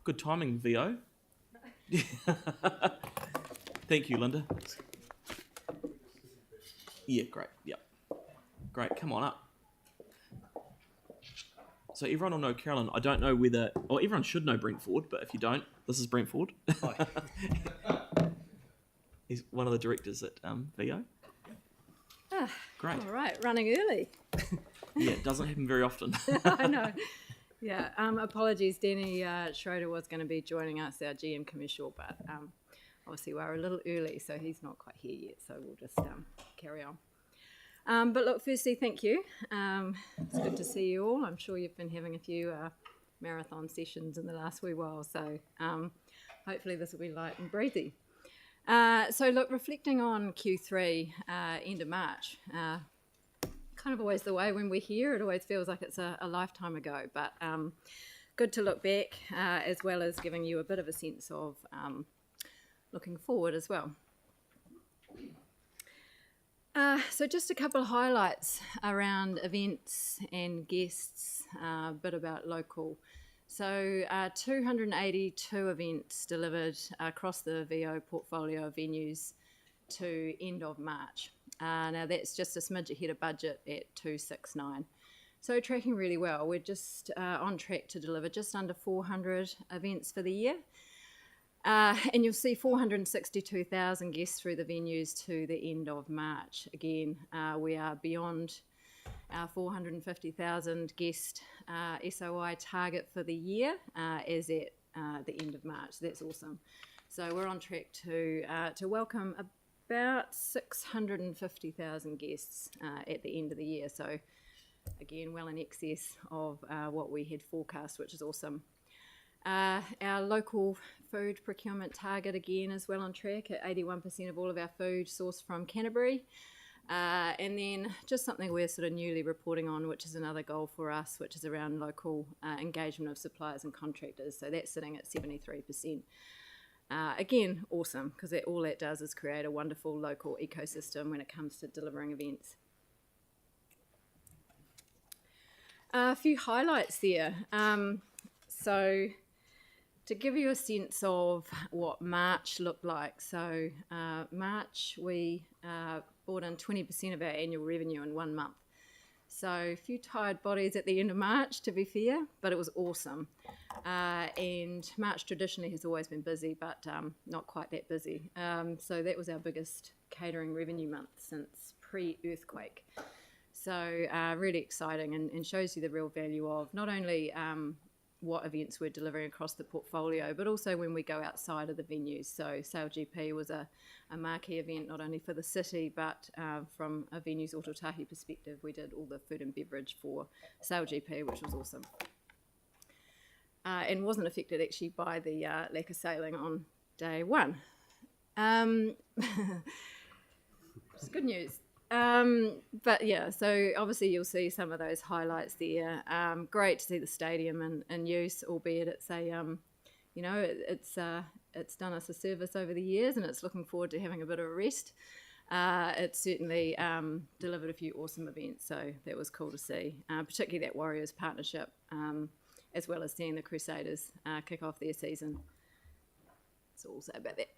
Good timing, VO. Thank you, Linda. Yeah, great. Yep. Great, come on up. So everyone will know Carolyn. I don't know whether... Well, everyone should know Brent Ford, but if you don't, this is Brent Ford. Hi. He's one of the directors at VO. Great. All right, running early. Yeah, it doesn't happen very often. I know. Yeah, apologies. Danny Schroeder was going to be joining us, our GM commercial, but obviously we're a little early, so he's not quite here yet, so we'll just carry on. But look, firstly, thank you. It's good to see you all. I'm sure you've been having a few marathon sessions in the last wee while, so hopefully this will be light and breezy. So look, reflecting on Q3, end of March, kind of always the way when we're here, it always feels like it's a lifetime ago, but good to look back as well as giving you a bit of a sense of looking forward as well. So just a couple of highlights around events and guests, a bit about local. So 282 events delivered across the VO portfolio of venues to end of March. Now that's just a smidge ahead of budget at 269. So tracking really well. We're just on track to deliver just under 400 events for the year. And you'll see 462,000 guests through the venues to the end of March. Again, we are beyond our 450,000 guest SOI target for the year as at the end of March. That's awesome. So we're on track to welcome about 650,000 guests at the end of the year. So again, well in excess of what we had forecast, which is awesome. Our local food procurement target again is well on track at 81% of all of our food sourced from Canterbury. And then just something we're sort of newly reporting on, which is another goal for us, which is around local engagement of suppliers and contractors. So that's sitting at 73%. Again, awesome, because all that does is create a wonderful local ecosystem when it comes to delivering events. A few highlights there. So to give you a sense of what March looked like. So March, we brought in 20% of our annual revenue in 1 month. So a few tired bodies at the end of March, to be fair, but it was awesome. And March traditionally has always been busy, but not quite that busy. So that was our biggest catering revenue month since pre-earthquake. So really exciting and shows you the real value of not only what events we're delivering across the portfolio, but also when we go outside of the venues. So Sail GP was a marquee event, not only for the city, but from a venues tautahi perspective, we did all the food and beverage for Sail GP, which was awesome. And wasn't affected actually by the lack of sailing on day one. It's good news. But yeah, so obviously you'll see some of those highlights there. Great to see the stadium in use, albeit it's it's done us a service over the years, and it's looking forward to having a bit of a rest. It certainly delivered a few awesome events, so that was cool to see, particularly that Warriors partnership, as well as seeing the Crusaders kick off their season. That's all I'll say about that.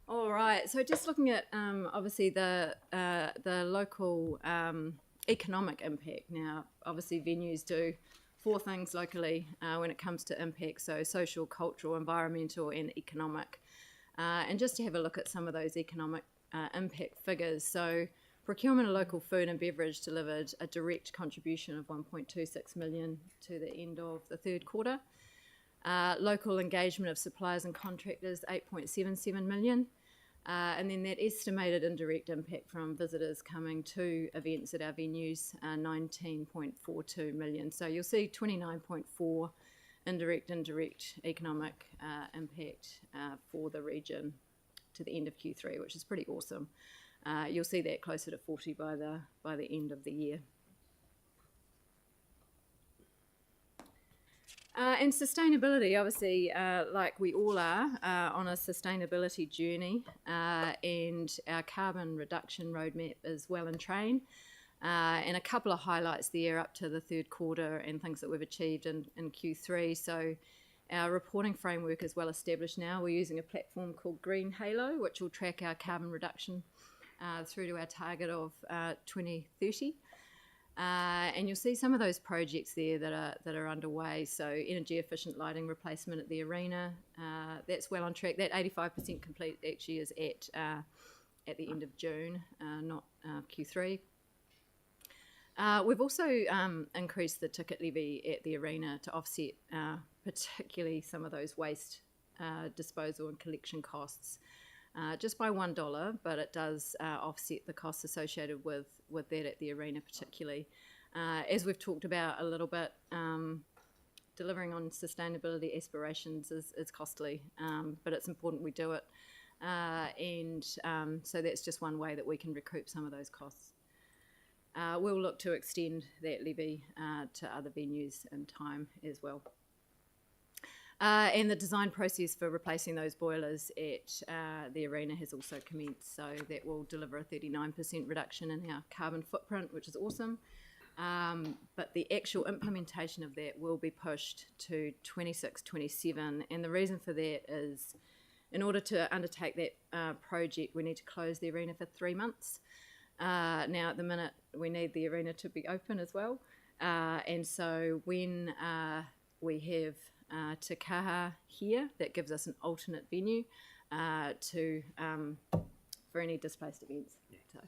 All right, so just looking at obviously the local economic impact. Now, obviously venues do 4 things locally when it comes to impact, so social, cultural, environmental and economic. And just to have a look at some of those economic impact figures. So procurement of local food and beverage delivered a direct contribution of 1.26 million to the end of the third quarter. Local engagement of suppliers and contractors, 8.77 million. And then that estimated indirect impact from visitors coming to events at our venues, 19.42 million. So you'll see 29.4 indirect economic impact for the region to the end of Q3, which is pretty awesome. You'll see that closer to 40 by the end of the year. And sustainability, obviously, like we all are on a sustainability journey, and our carbon reduction roadmap is well in train. And a couple of highlights there up to the third quarter and things that we've achieved in Q3. So our reporting framework is well established now. We're using a platform called Green Halo, which will track our carbon reduction through to our target of 2030. And you'll see some of those projects there that are underway. So energy efficient lighting replacement at the arena, that's well on track. That 85% complete actually is at the end of June, not Q3. We've also increased the ticket levy at the arena to offset particularly some of those waste disposal and collection costs, just by $1, but it does offset the costs associated with that at the arena particularly. As we've talked about a little bit, delivering on sustainability aspirations is costly, but it's important we do it. So that's just one way that we can recoup some of those costs. We'll look to extend that levy to other venues in time as well. And the design process for replacing those boilers at the arena has also commenced, so that will deliver a 39% reduction in our carbon footprint, which is awesome. But the actual implementation of that will be pushed to 26-27, and the reason for that is in order to undertake that project, we need to close the arena for 3 months. Now, at the minute, we need the arena to be open as well. And so when we have Te Kaha here, that gives us an alternate venue for any displaced events. Yeah. So,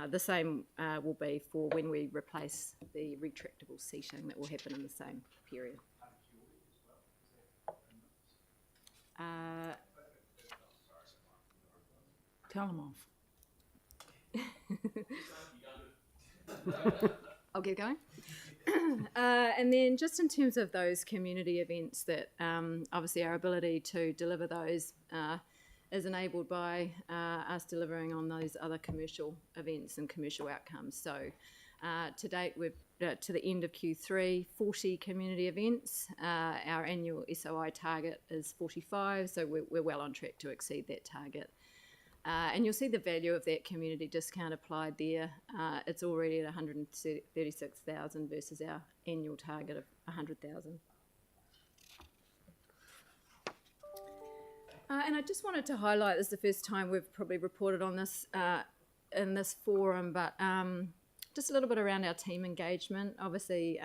the same will be for when we replace the retractable seating that will happen in the same period. Tell them off. I'll get going. And then just in terms of those community events that obviously our ability to deliver those is enabled by us delivering on those other commercial events and commercial outcomes. So to date, we've to the end of Q3, 40 community events. Our annual SOI target is 45, so we're well on track to exceed that target. And you'll see the value of that community discount applied there. It's already at $136,000 versus our annual target of $100,000. And I just wanted to highlight, this is the first time we've probably reported on this in this forum, but just a little bit around our team engagement. Obviously,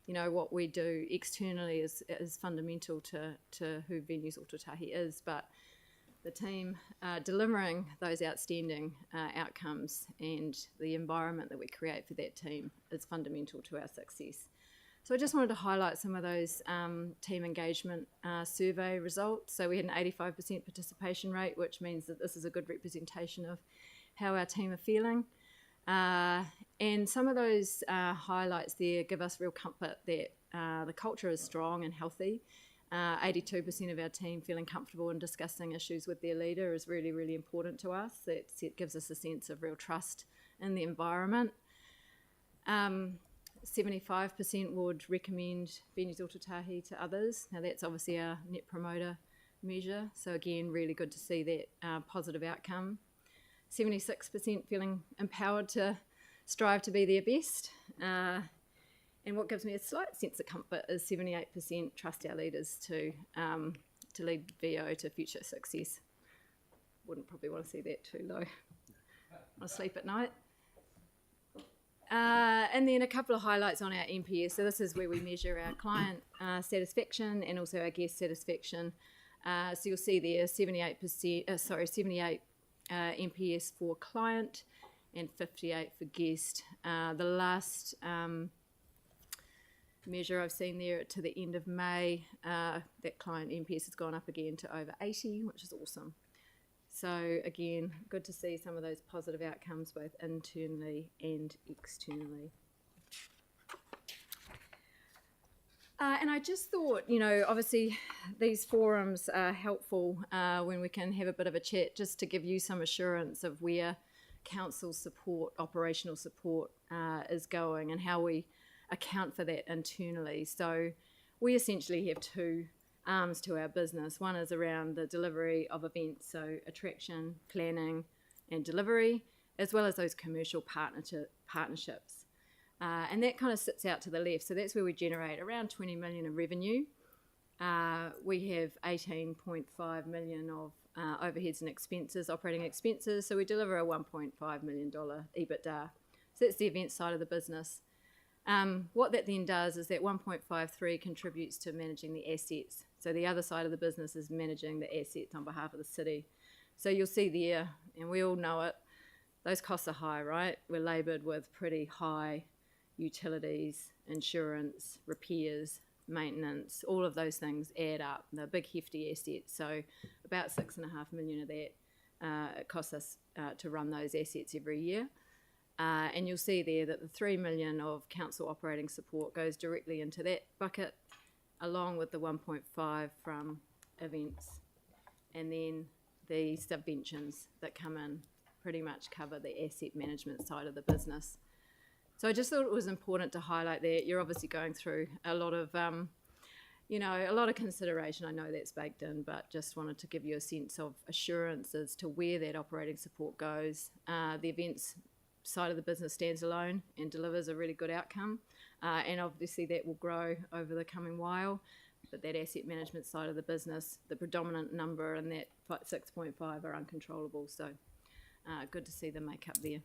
you know, what we do externally is fundamental to who Venues Tautahi is, but the team delivering those outstanding outcomes and the environment that we create for that team is fundamental to our success. So I just wanted to highlight some of those team engagement survey results. So we had an 85% participation rate, which means that this is a good representation of how our team are feeling. And some of those highlights there give us real comfort that the culture is strong and healthy. 82% of our team feeling comfortable in discussing issues with their leader is really, really important to us. It gives us a sense of real trust in the environment. 75% would recommend Venues Tautahi to others. Now that's obviously our net promoter measure. So again, really good to see that positive outcome. 76% feeling empowered to strive to be their best. And what gives me a slight sense of comfort is 78% trust our leaders to lead VO to future success. Wouldn't probably want to see that too low. Want to sleep at night. And then a couple of highlights on our NPS. So this is where we measure our client satisfaction and also our guest satisfaction. So you'll see there 78 NPS for client and 58 for guest. The last measure I've seen there to the end of May, that client NPS has gone up again to over 80, which is awesome. So again, good to see some of those positive outcomes both internally and externally. And I just thought, you know, obviously these forums are helpful when we can have a bit of a chat just to give you some assurance of where council support, operational support is going and how we account for that internally. So we essentially have two arms to our business. One is around the delivery of events, so attraction, planning and delivery, as well as those commercial partnerships. And that kind of sits out to the left. So that's where we generate around 20 million of revenue. We have 18.5 million of overheads and expenses, operating expenses. So we deliver a $1.5 million EBITDA. So that's the event side of the business. What that then does is that 1.53 contributes to managing the assets. So the other side of the business is managing the assets on behalf of the city. So you'll see there, and we all know it, those costs are high, right? We're laboured with pretty high utilities, insurance, repairs, maintenance, all of those things add up. They're big, hefty assets. So about 6.5 million of that it costs us to run those assets every year. And you'll see there that the 3 million of council operating support goes directly into that bucket, along with the 1.5 from events. And then the subventions that come in pretty much cover the asset management side of the business. So I just thought it was important to highlight that. You're obviously going through a lot of, a lot of consideration. I know that's baked in, but just wanted to give you a sense of assurance as to where that operating support goes. The events side of the business stands alone and delivers a really good outcome. And obviously that will grow over the coming while. But that asset management side of the business, the predominant number and that 6.5 are uncontrollable. So good to see the makeup there.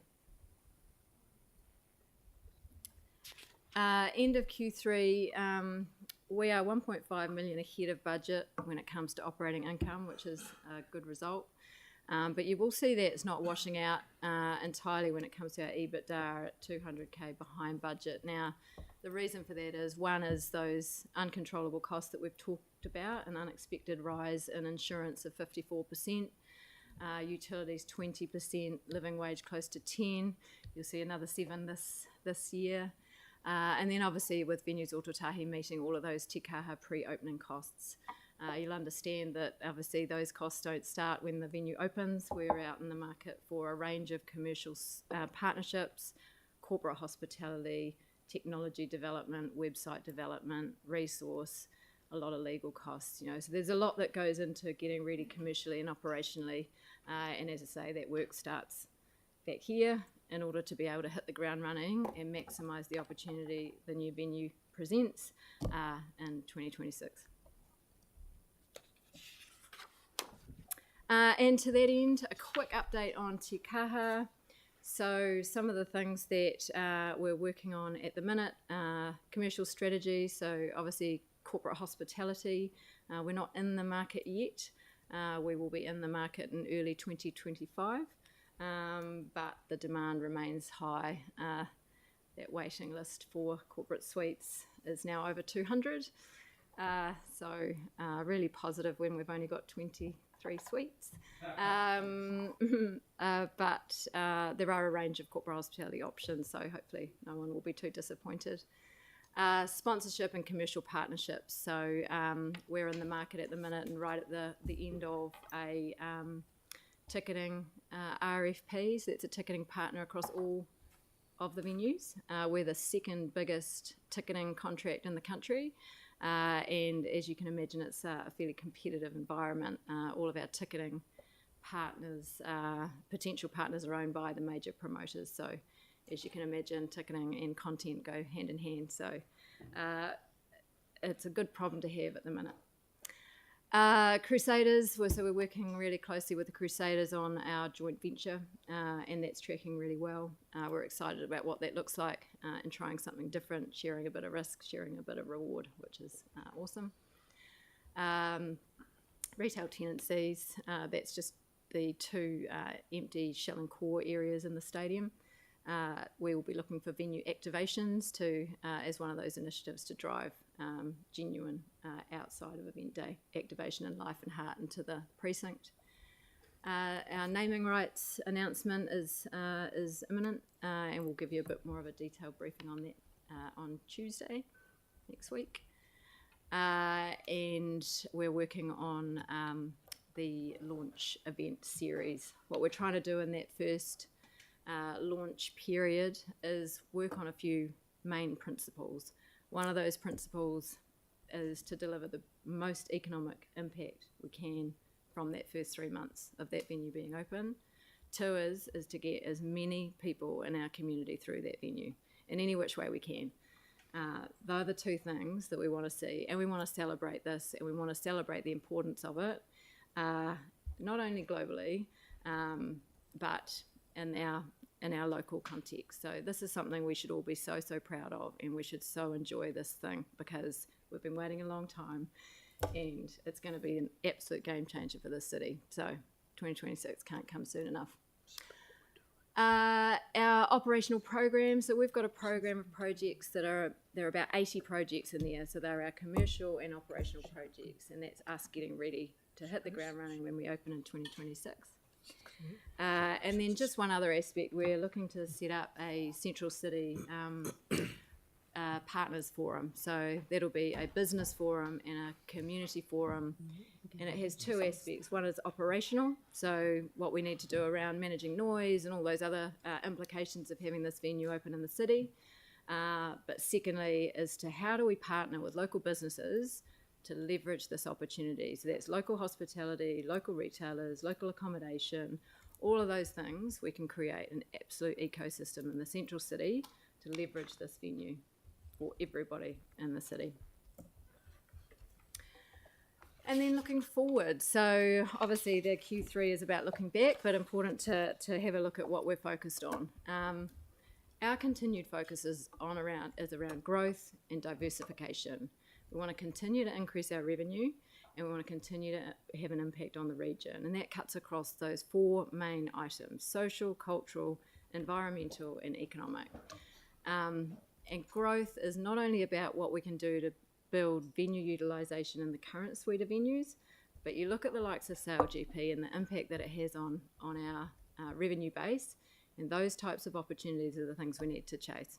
End of Q3, we are 1.5 million ahead of budget when it comes to operating income, which is a good result. But you will see that it's not washing out entirely when it comes to our EBITDA at 200k behind budget. Now, the reason for that is, one is those uncontrollable costs that we've talked about, an unexpected rise in insurance of 54%, utilities 20%, living wage close to 10. You'll see another 7 this year. And then obviously with Venues o Tautahi meeting all of those te kaha pre-opening costs. You'll understand that obviously those costs don't start when the venue opens. We're out in the market for a range of commercial partnerships, corporate hospitality, technology development, website development, resource, a lot of legal costs. So there's a lot that goes into getting ready commercially and operationally. And as I say, that work starts back here in order to be able to hit the ground running and maximise the opportunity the new venue presents in 2026. And to that end, a quick update on te kaha. So some of the things that we're working on at the minute, commercial strategy, so obviously corporate hospitality. We're not in the market yet. We will be in the market in early 2025, but the demand remains high. That waiting list for corporate suites is now over 200. So really positive when we've only got 23 suites. But there are a range of corporate hospitality options, so hopefully no one will be too disappointed. Sponsorship and commercial partnerships. So we're in the market at the minute and right at the end of a ticketing RFP. So it's a ticketing partner across all of the venues. We're the second biggest ticketing contract in the country. And as you can imagine, it's a fairly competitive environment. All of our ticketing partners, potential partners, are owned by the major promoters. So as you can imagine, ticketing and content go hand in hand. So it's a good problem to have at the minute. Crusaders, so we're working really closely with the Crusaders on our joint venture, and that's tracking really well. We're excited about what that looks like and trying something different, sharing a bit of risk, sharing a bit of reward, which is awesome. Retail tenancies, that's just the 2 empty shell and core areas in the stadium. We will be looking for venue activations as one of those initiatives to drive genuine outside of event day activation and life and heart into the precinct. Our naming rights announcement is imminent, and we'll give you a bit more of a detailed briefing on that on Tuesday next week. And we're working on the launch event series. What we're trying to do in that first launch period is work on a few main principles. One of those principles is to deliver the most economic impact we can from that first 3 months of that venue being open. Tours is to get as many people in our community through that venue in any which way we can. They're the two things that we want to see, and we want to celebrate this, and we want to celebrate the importance of it, not only globally, but in our local context. So this is something we should all be so proud of, and we should so enjoy this thing, because we've been waiting a long time, and it's going to be an absolute game changer for this city. So 2026 can't come soon enough. Our operational programs, so we've got a program of projects there are about 80 projects in there, so they're our commercial and operational projects, and that's us getting ready to hit the ground running when we open in 2026. And then just one other aspect, we're looking to set up a Central City partners forum. So that'll be a business forum and a community forum, and it has two aspects. One is operational, so what we need to do around managing noise and all those other implications of having this venue open in the city. But secondly is to how do we partner with local businesses to leverage this opportunity. So that's local hospitality, local retailers, local accommodation, all of those things. We can create an absolute ecosystem in the Central City to leverage this venue for everybody in the city. And then looking forward, so obviously the Q3 is about looking back, but important to have a look at what we're focused on. Our continued focus is around growth and diversification. We want to continue to increase our revenue, and we want to continue to have an impact on the region, and that cuts across those four main items: social, cultural, environmental, and economic. And growth is not only about what we can do to build venue utilisation in the current suite of venues, but you look at the likes of SailGP and the impact that it has on our revenue base, and those types of opportunities are the things we need to chase.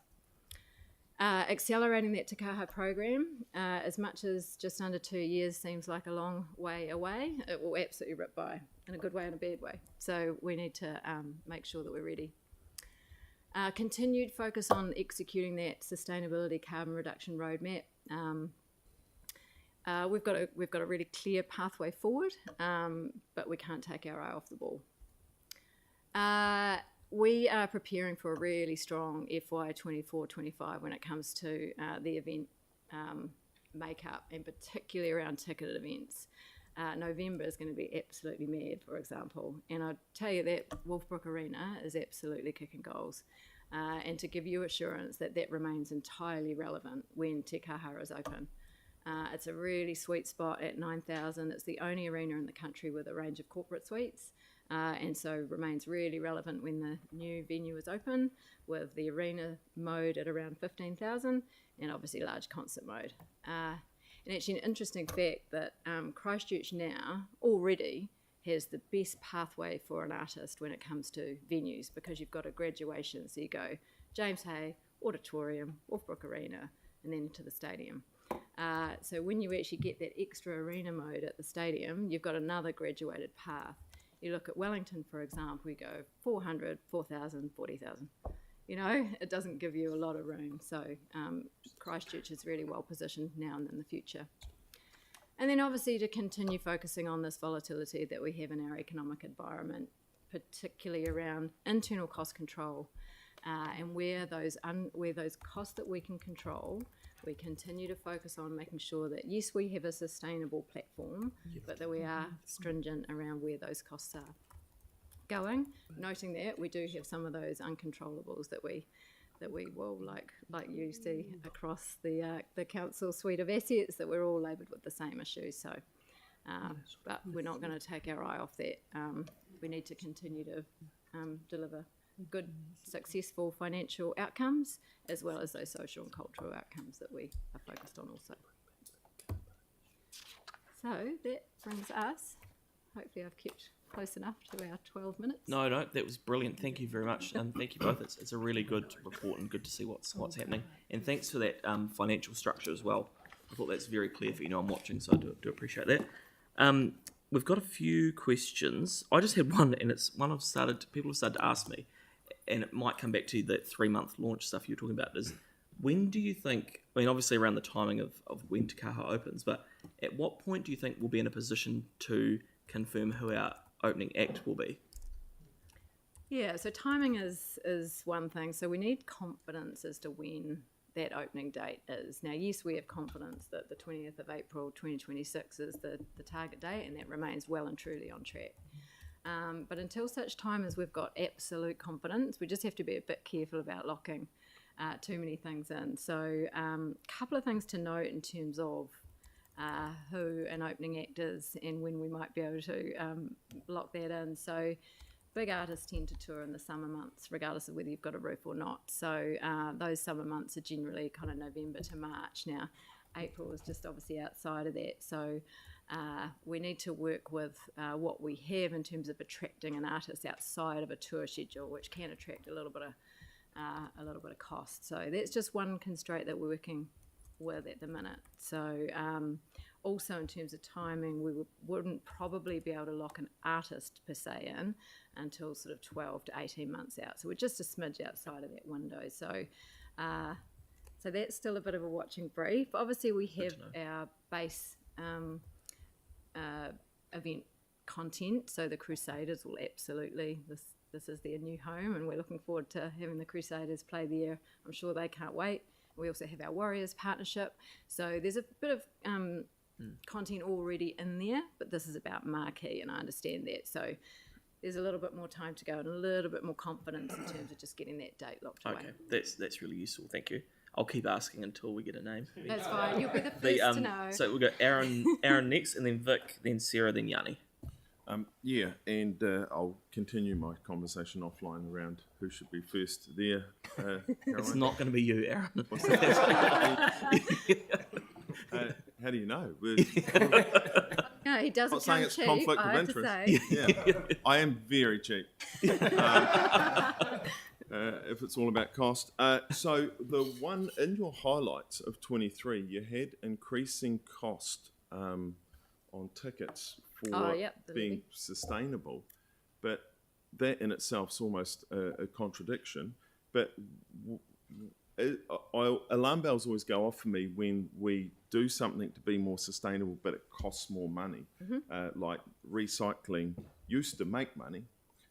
Accelerating that Te Kaha program, as much as just under 2 years seems like a long way away, it will absolutely rip by, in a good way and a bad way. So we need to make sure that we're ready. Continued focus on executing that sustainability carbon reduction roadmap. We've got a really clear pathway forward, but we can't take our eye off the ball. We are preparing for a really strong FY 24-25 when it comes to the event makeup, and particularly around ticketed events. November is going to be absolutely mad, for example, and I'll tell you that Wolfbrook Arena is absolutely kicking goals, and to give you assurance that that remains entirely relevant when Te Kaha is open. It's a really sweet spot at 9,000. It's the only arena in the country with a range of corporate suites, and so remains really relevant when the new venue is open, with the arena mode at around 15,000 and obviously large concert mode. And actually an interesting fact that Christchurch now already has the best pathway for an artist when it comes to venues, because you've got a graduation. So you go James Hay, Auditorium, Wolfbrook Arena, and then to the stadium. So when you actually get that extra arena mode at the stadium, you've got another graduated path. You look at Wellington, for example, you go 400, 4,000, 40,000. You know, it doesn't give you a lot of room. So Christchurch is really well positioned now and in the future. And then obviously to continue focusing on this volatility that we have in our economic environment, particularly around internal cost control, and where those costs that we can control, we continue to focus on making sure that, yes, we have a sustainable platform, but that we are stringent around where those costs are going, noting that we do have some of those uncontrollables that we will, like you see across the council suite of assets, that we're all laboured with the same issues. So, but we're not going to take our eye off that. We need to continue to deliver good, successful financial outcomes, as well as those social and cultural outcomes that we are focused on also. So that brings us, hopefully I've kept close enough to our 12 minutes. No, that was brilliant. Thank you very much, and thank you both. It's a really good report and good to see what's happening. And thanks for that financial structure as well. I thought that's very clear for you. I'm watching, so I do appreciate that. We've got a few questions. I just had one, and it's one people have started to ask me, and it might come back to that 3-month launch stuff you were talking about. Is when do you think? I mean, obviously around the timing of when Te Kaha opens, but at what point do you think we'll be in a position to confirm who our opening act will be? Yeah, so timing is one thing. So we need confidence as to when that opening date is. Now, yes, we have confidence that the 20th of April 2026 is the target date, and that remains well and truly on track. But until such time as we've got absolute confidence, we just have to be a bit careful about locking too many things in. So a couple of things to note in terms of who an opening act is and when we might be able to lock that in. So big artists tend to tour in the summer months, regardless of whether you've got a roof or not. So those summer months are generally kind of November to March. Now, April is just obviously outside of that. So we need to work with what we have in terms of attracting an artist outside of a tour schedule, which can attract a little bit of cost. So that's just one constraint that we're working with at the minute. So also in terms of timing, we wouldn't probably be able to lock an artist per se in until sort of 12 to 18 months out. So we're just a smidge outside of that window. So so that's still a bit of a watching brief. Obviously, we have our base event content. So the Crusaders will absolutely, this is their new home, and we're looking forward to having the Crusaders play there. I'm sure they can't wait. We also have our Warriors partnership. So there's a bit of content already in there, but this is about marquee, and I understand that. So there's a little bit more time to go and a little bit more confidence in terms of just getting that date locked away. Okay, that's really useful. Thank you. I'll keep asking until we get a name. That's fine. You'll be the first to know. So we'll go Aaron next, and then Vic, then Sarah, then Yanni. I'll continue my conversation offline around who should be first there. It's not going to be you, Aaron. How do you know? No, he doesn't. Not saying it's conflict of interest. Yeah, I am very cheap. If it's all about cost. So the one in your highlights of 23, you had increasing cost on tickets for being sustainable, but that in itself is almost a contradiction. But alarm bells always go off for me when we do something to be more sustainable, but it costs more money. Like recycling used to make money,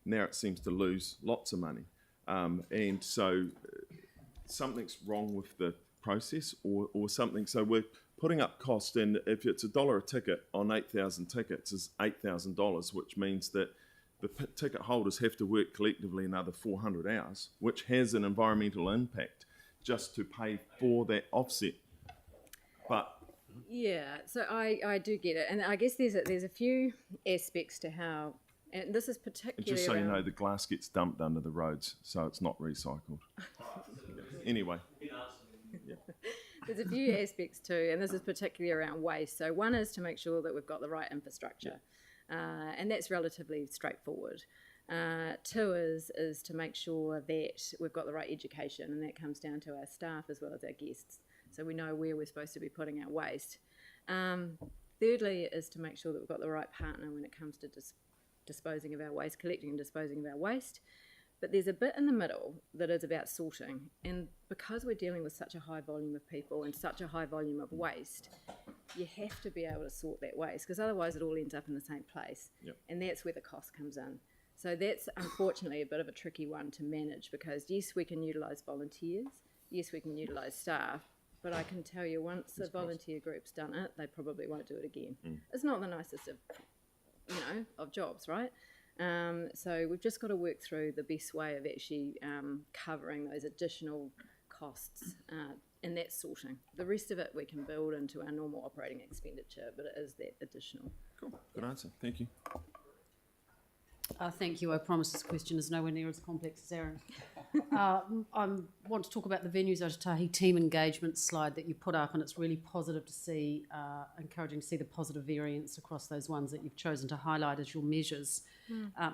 now it seems to lose lots of money. And so something's wrong with the process or something. So we're putting up cost, and if it's $1 a ticket on 8,000 tickets is $8,000, which means that the ticket holders have to work collectively another 400 hours, which has an environmental impact just to pay for that offset. But yeah, so I do get it, and I guess there's a few aspects to how, and this is particularly just so you know, the glass gets dumped under the roads, so it's not recycled. Anyway. There's a few aspects too, and this is particularly around waste. So one is to make sure that we've got the right infrastructure, and that's relatively straightforward. Two is to make sure that we've got the right education, and that comes down to our staff as well as our guests, so we know where we're supposed to be putting our waste. Thirdly is to make sure that we've got the right partner when it comes to disposing of our waste, collecting and disposing of our waste. But there's a bit in the middle that is about sorting. And because we're dealing with such a high volume of people and such a high volume of waste, you have to be able to sort that waste, because otherwise it all ends up in the same place. Yep. And that's where the cost comes in. So that's unfortunately a bit of a tricky one to manage, because yes, we can utilise volunteers, yes, we can utilise staff, but I can tell you once the volunteer group's done it, they probably won't do it again. It's not the nicest of jobs, right? So we've just got to work through the best way of actually covering those additional costs, and that's sorting. The rest of it we can build into our normal operating expenditure, but it is that additional. Cool. Good answer. Thank you. Thank you. I promise this question is nowhere near as complex as Aaron. I want to talk about the Venues Tautahi team engagement slide that you put up, and it's really positive to see, encouraging to see the positive variance across those ones that you've chosen to highlight as your measures.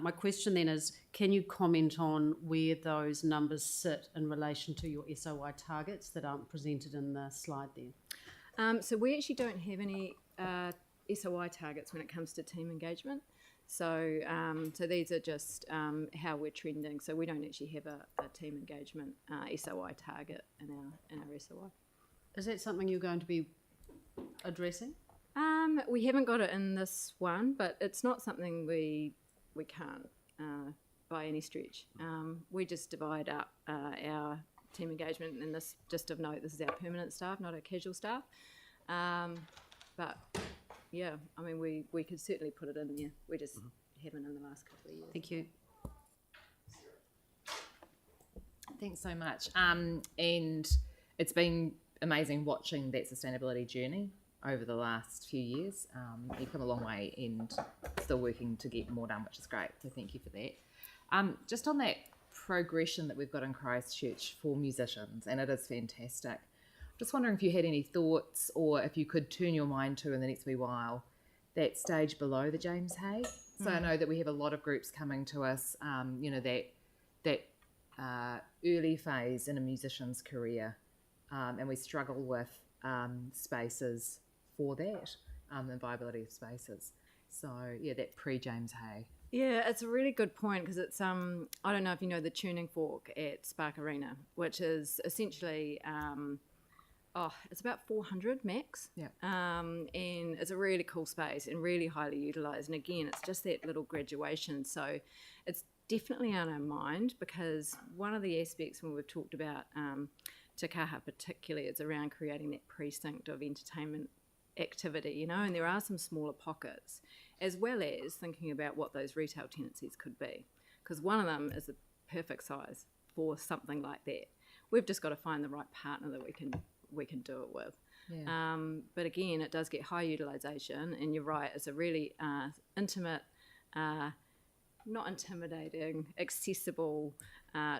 My question then is, can you comment on where those numbers sit in relation to your SOI targets that aren't presented in the slide there? So we actually don't have any SOI targets when it comes to team engagement. So these are just how we're trending. So we don't actually have a team engagement SOI target in our SOI. Is that something you're going to be addressing? We haven't got it in this one, but it's not something we can't by any stretch. We just divide up our team engagement, and this, just of note, this is our permanent staff, not our casual staff. But yeah, I mean, we could certainly put it in there. We just haven't in the last couple of years. Thank you. Thanks so much. And it's been amazing watching that sustainability journey over the last few years. You've come a long way and still working to get more done, which is great. So thank you for that. Just on that progression that we've got in Christchurch for musicians, and it is fantastic. Just wondering if you had any thoughts, or if you could turn your mind to, in the next wee while, that stage below the James Hay. So I know that we have a lot of groups coming to us, that early phase in a musician's career, and we struggle with spaces for that, the viability of spaces. So yeah, that pre-James Hay. Yeah, it's a really good point, because it's I don't know if you know the tuning fork at Spark Arena, which is essentially it's about 400 max. Yeah. And it's a really cool space and really highly utilised. And again, it's just that little graduation. So it's definitely on our mind, because one of the aspects when we've talked about Te Kaha particularly, it's around creating that precinct of entertainment activity, and there are some smaller pockets, as well as thinking about what those retail tenancies could be, because one of them is the perfect size for something like that. We've just got to find the right partner that we can do it with. Yeah. But again, it does get high utilisation, and you're right, it's a really intimate, not intimidating, accessible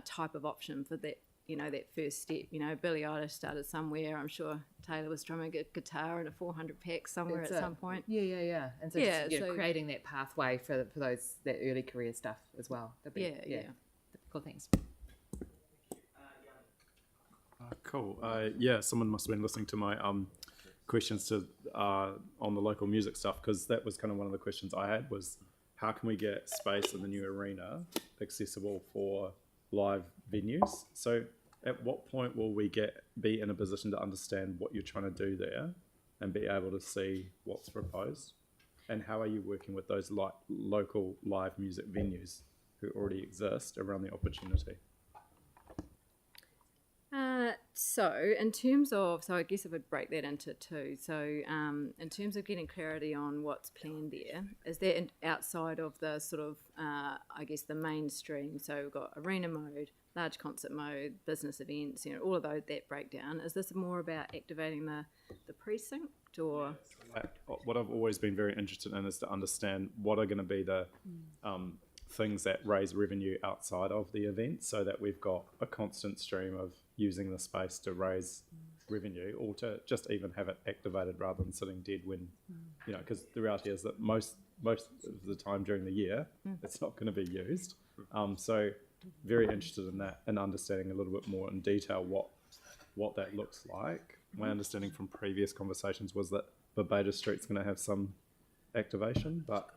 type of option for that, that first step. Billie Eilish started somewhere. I'm sure Taylor was drumming a guitar in a 400 pack somewhere at some point. Yeah. And so, Yeah, just, so creating that pathway for those, that early career stuff as well. That'd be, Yeah. Cool, thanks. Cool. Someone must have been listening to my questions to on the local music stuff, because that was kind of one of the questions I had, was how can we get space in the new arena accessible for live venues? So at what point will we be in a position to understand what you're trying to do there and be able to see what's proposed? And how are you working with those local live music venues who already exist around the opportunity? So in terms of, I guess I would break that into two. So in terms of getting clarity on what's planned there, is that outside of the sort of, the mainstream? So we've got arena mode, large concert mode, business events, all of those, that breakdown. Is this more about activating the precinct, or? What I've always been very interested in is to understand what are going to be the things that raise revenue outside of the event, so that we've got a constant stream of using the space to raise revenue, or to just even have it activated rather than sitting dead when, because the reality is that most of the time during the year, it's not going to be used. So very interested in that, and understanding a little bit more in detail what that looks like. My understanding from previous conversations was that Barbados Street's going to have some activation, but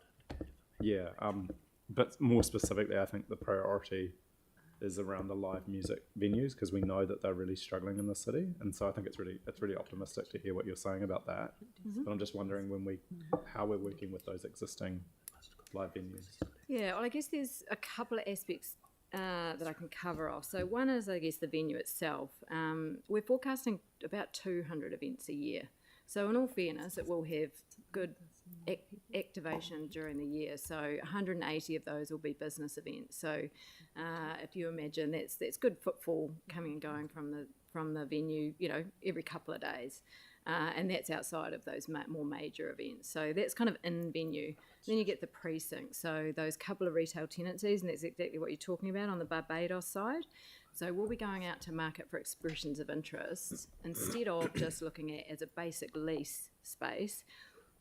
but more specifically, I think the priority is around the live music venues, because we know that they're really struggling in the city, and so I think it's really optimistic to hear what you're saying about that. But I'm just wondering how we're working with those existing live venues. Yeah, well, I guess there's a couple of aspects that I can cover off. So one is, I guess, the venue itself. We're forecasting about 200 events a year. So in all fairness, it will have good activation during the year. So 180 of those will be business events. So if you imagine, that's good footfall coming and going from the venue, every couple of days. And that's outside of those more major events. So that's kind of in venue. Then you get the precinct. So those couple of retail tenancies, and that's exactly what you're talking about on the Barbados side. So we'll be going out to market for expressions of interest, instead of just looking at as a basic lease space,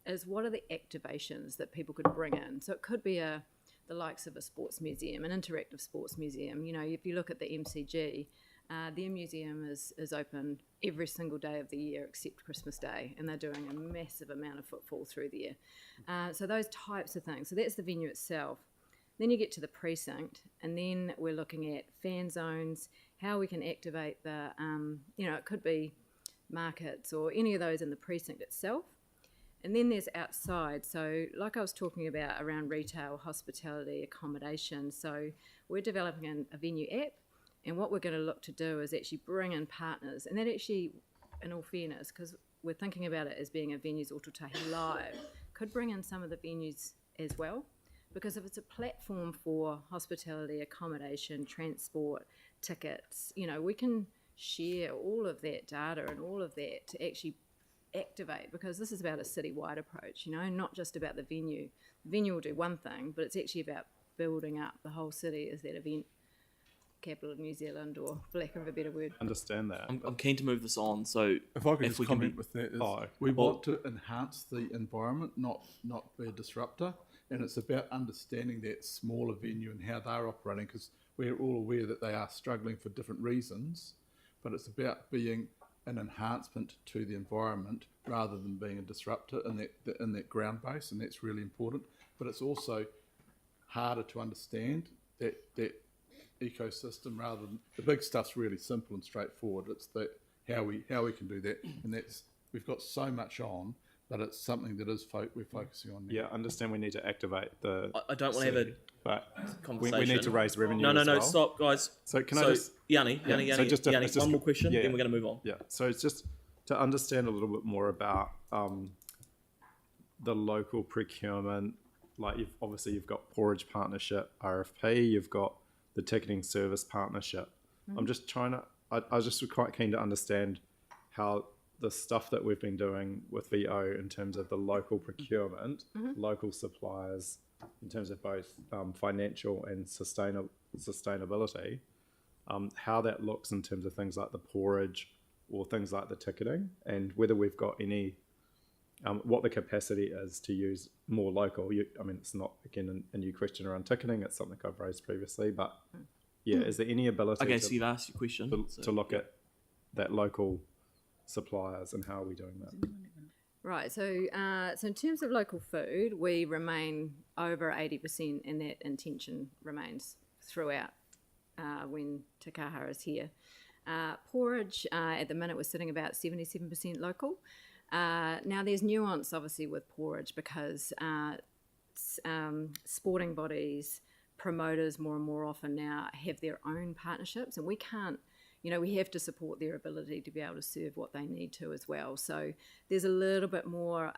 is what are the activations that people could bring in. So it could be the likes of a sports museum, an interactive sports museum. If you look at the MCG, their museum is open every single day of the year except Christmas Day, and they're doing a massive amount of footfall through the year. So those types of things. So that's the venue itself. Then you get to the precinct, and then we're looking at fan zones, how we can activate it could be markets or any of those in the precinct itself. And then there's outside. So like I was talking about around retail, hospitality, accommodation. So we're developing a venue app, and what we're going to look to do is actually bring in partners. And that actually, in all fairness, because we're thinking about it as being a venues or tautahi live, could bring in some of the venues as well. Because if it's a platform for hospitality, accommodation, transport, tickets, we can share all of that data and all of that to actually activate, because this is about a citywide approach, not just about the venue. The venue will do one thing, but it's actually about building up the whole city as that event capital of New Zealand, or for lack of a better word. Understand that. I'm keen to move this on. So If I could if just we can comment be- with that, is Oh, we well- want to enhance the environment, not be a disruptor, and it's about understanding that smaller venue and how they're operating, because we're all aware that they are struggling for different reasons, but it's about being an enhancement to the environment rather than being a disruptor in that ground base, and that's really important. But it's also harder to understand that ecosystem, rather than the big stuff's really simple and straightforward. It's that how we can do that, and that's, we've got so much on, but it's something that we're focusing on now. Yeah, understand we need to activate the. I don't want to have a but conversation. we need to raise revenue. No, as well. stop, guys. So can I just? Yanni, so just to- Yanni, it's just- one more question, yeah. then we're going to move on. Yeah, so it's just to understand a little bit more about the local procurement. Like you've got Porridge Partnership, RFP, you've got the ticketing service partnership. I'm just trying to. I was just quite keen to understand how the stuff that we've been doing with VO in terms of the local procurement, local suppliers, in terms of both financial and sustainability, how that looks in terms of things like the porridge or things like the ticketing, and whether we've got any, what the capacity is to use more local. It's not, again, a new question around ticketing, it's something I've raised previously, but yeah, is there any ability Okay, so you've asked your question. to look at that local suppliers, and how are we doing that? Right, so in terms of local food, we remain over 80%, and that intention remains throughout when Te Kaha is here. Porridge, at the minute, we're sitting about 77% local. Now, there's nuance, obviously, with porridge, because sporting bodies, promoters more and more often now have their own partnerships, and we can't, we have to support their ability to be able to serve what they need to as well. So there's a little bit more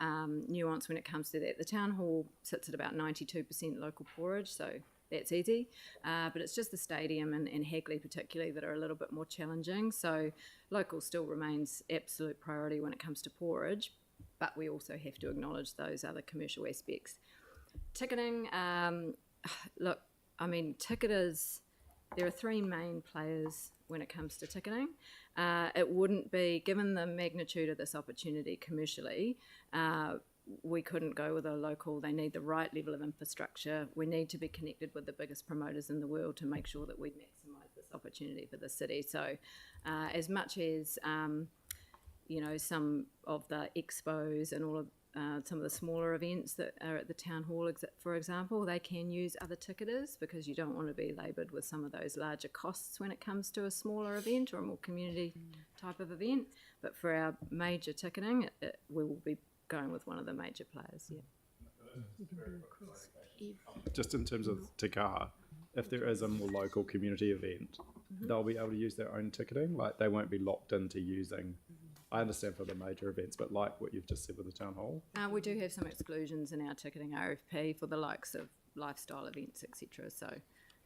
nuance when it comes to that. The town hall sits at about 92% local porridge, so that's easy. But it's just the stadium and Hagley particularly that are a little bit more challenging. So local still remains absolute priority when it comes to porridge, but we also have to acknowledge those other commercial aspects. Ticketing, look, ticketers, there are three main players when it comes to ticketing. It wouldn't be, given the magnitude of this opportunity commercially, we couldn't go with a local. They need the right level of infrastructure. We need to be connected with the biggest promoters in the world to make sure that we maximise this opportunity for the city. So as much as, some of the expos and all of some of the smaller events that are at the town hall, for example, they can use other ticketers, because you don't want to be laboured with some of those larger costs when it comes to a smaller event or a more community type of event. But for our major ticketing, we will be going with one of the major players. Just in terms of Te Kaha, if there is a more local community event, they'll be able to use their own ticketing. Like, they won't be locked into using. I understand for the major events, but like what you've just said with the town hall. We do have some exclusions in our ticketing RFP for the likes of lifestyle events, etc. So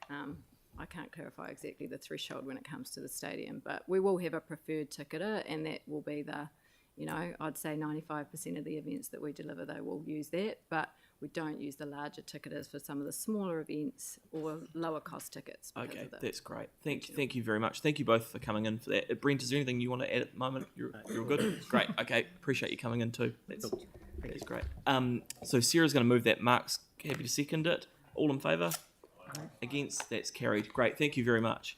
I can't clarify exactly the threshold when it comes to the stadium, but we will have a preferred ticketer, and that will be the, I'd say 95% of the events that we deliver, they will use that, but we don't use the larger ticketers for some of the smaller events or lower cost tickets. Okay, that's great. Thank you very much. Thank you both for coming in for that. Brent, is there anything you want to add at the moment? You're good? Great. Okay, appreciate you coming in too. That's great. So Sarah's going to move that. Mark's happy to second it. All in favour? Against? That's carried. Great. Thank you very much.